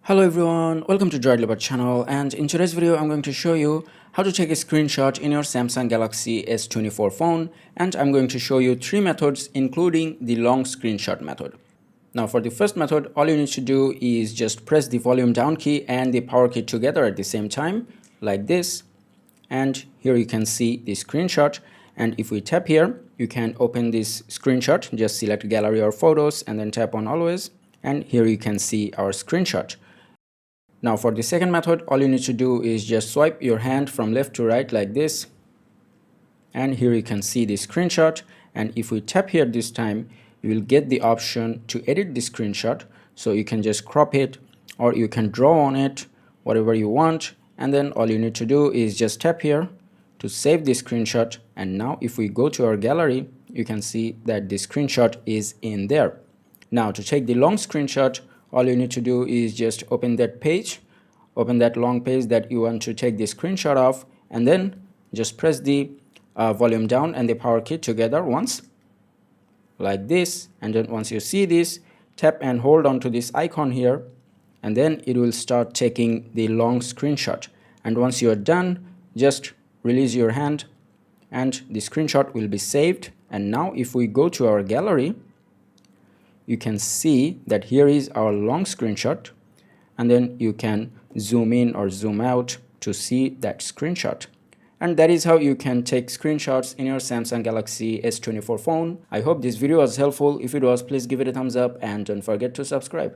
Hello everyone, welcome to Droid Lover channel, and in today's video I'm going to show you how to take a screenshot in your Samsung Galaxy S24 phone, and I'm going to show you three methods including the long screenshot method. Now for the first method, all you need to do is just press the volume down key and the power key together at the same time like this, and here you can see the screenshot. And if we tap here, you can open this screenshot. Just select gallery or photos and then tap on always, and here you can see our screenshot. Now for the second method, all you need to do is just swipe your hand from left to right like this, and here you can see the screenshot. And if we tap here this time, you will get the option to edit the screenshot, so you can just crop it or you can draw on it, whatever you want. And then all you need to do is just tap here to save the screenshot. And now if we go to our gallery, you can see that the screenshot is in there. Now to take the long screenshot, all you need to do is just open that page, open that long page that you want to take the screenshot of, and then just press the volume down and the power key together once like this. And then once you see this, tap and hold on to this icon here, and then it will start taking the long screenshot. And once you're done, just release your hand and the screenshot will be saved. And now if we go to our gallery, you can see that here is our long screenshot, and then you can zoom in or zoom out to see that screenshot. And that is how you can take screenshots in your Samsung Galaxy S24 phone. I hope this video was helpful. If it was, please give it a thumbs up and don't forget to subscribe.